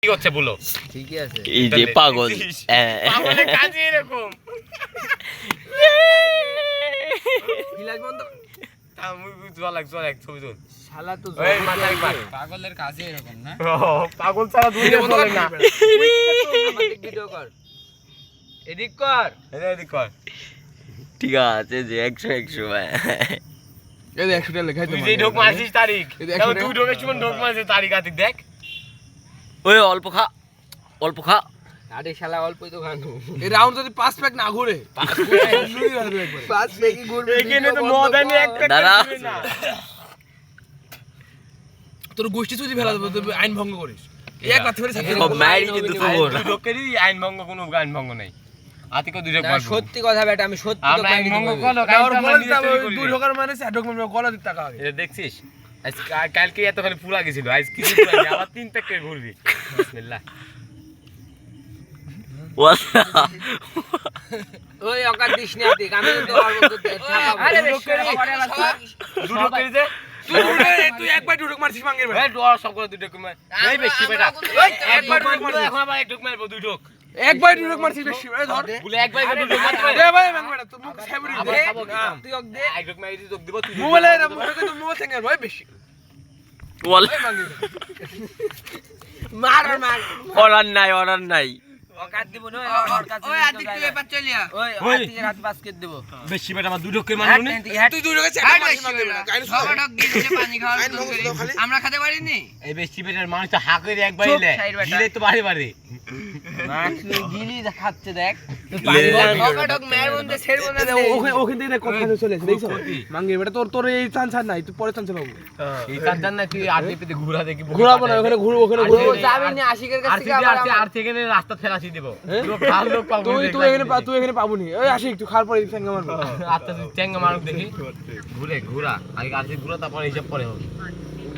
কি হচ্ছে বলো? ঠিকই আছে। এই যে পাগল পাগলের কাজই এরকম। কি লাগবে অন্তত? চল এক ছবি তুল। শালা তো এই মাথা একবার। পাগলের কাজই এরকম না। পাগল ছাড়া দুনিয়া চলে না। আমাদের ভিডিও কর। এডিট কর। এদিক কর। ঠিক আছে যে 100 ভাই এই যে 100 টাকা লেখাই তুই যে ঢোক মারছিস তারিখ। এই যে 100 তুই ঢোকের সময় ঢোক মারছিস তারিখ আতিক দেখ। ওই অল্প খা আরে শালা অল্পই তো খানো। এই রাউন্ড যদি 5 প্যাক না ঘুরে 5 প্যাকই ঘুরবে। এখানে তো মদ আনি এক প্যাকেট দাদা। দিবে না। তোর গোষ্ঠী যদি ফেলা দেবো তুই আইন ভঙ্গ করিস এক রাত ধরে থাকবি সব মাইরি কিন্তু তুই দুই ঢোকেরই আইন ভঙ্গ কোনো আইন ভঙ্গ নাই। আতিকও দুই ঢোক না মারবো। সত্যি কথা বেটা আমি সত্যি তো আমরা আইন ভঙ্গ করি। করলো আর কাইটা বলে আমরা দিতাম নিজে দুই ঢোকার মানে 4 ঢোক মারবে গলা দিতে টাকা আগে এটা দেখছিস? আজ কালকে এত খালি পুরা গেছিল আজ কিছু পুরা নেই, আবার 3 প্যাকেট ঘুরবি। বিসমিল্লাহ। ওই অকাত দিস না আতিক আমি তো অল্প করতে আরে বেশি করে দুই ঢোকেরই যে তুই একবার দুই ঢোক মারছিস মাঙ্গের এই ডর সব করে দুই ঢোক মার। এই বেশি বেটা। একবার ঢোক মারবো এখন আবার এক ঢোক মারবো দুই ঢোক। একবার দুই ঢোক মারছিস বেশি এই ধর বলে একবার দুই ঢোক মারতে দে ভাই মাঙ্গেরা তুই মুখ সাইবরি আবার দে খাবো কি? তুই অক দে এক ঢোক মারি তোক দিব তুই মোবাইলে মুখে তো মোবাইল থেকে ভাই বেশি মার মার অর্ডার নাই অকাত দিব না ওই আতিক তুই এবার চলিয়া ওই আতিকের হাত বাস্কেট দেব বেশি বেটা আমার দুই ঢোকের মারবো না। তুই দুই ঢোকে 4 মারছিস মাঙ্গের গাইন সব সবাটক দিয়ে পানি খাওয়া আমরা খেতে পারিনি এই বেশি বেটার মানুষ তো হাঁ করে একবার চুপ, এলে সাইড বেটা। দিলে তো বাড়ি বাড়ি। গিলি খাচ্ছে দেখ লেলাম। অকাটক মেয়ের মধ্যে ছেড় মধ্যে ওখান থেকে কথা চলে আসে দেখছো মাঙ্গের বেটা তোর এই চান্স আর নাই তুই পরে চান্স পাবো এই কাজ না তুই আর পেতে ঘুরা দেখি ঘোরাবো না ওখানে ঘুরবো ওখানে আর ঘুরবো যে- যাবি না আশিকের কাছ আর থেকে থেকে আবার আর থেকে রাস্তা ফেরাসি দেব লোক ভালো লোক পাবো তুই এখানে পাবুনি ওই আসি একটু খাওয়ার পরে সঙ্গে মারবো আচ্ছা চেঙ্গা মারুক দেখি ঘুরা আগে আর ঘুরা তারপরে হিসাব পরে হবে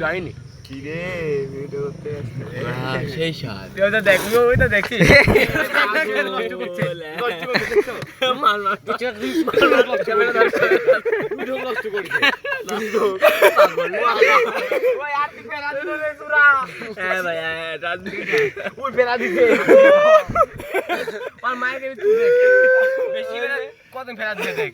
যাইনি সেই সাথ তুই ওইটা দেখবি ওইটা দেখি কত ফেরা দিছে দেখ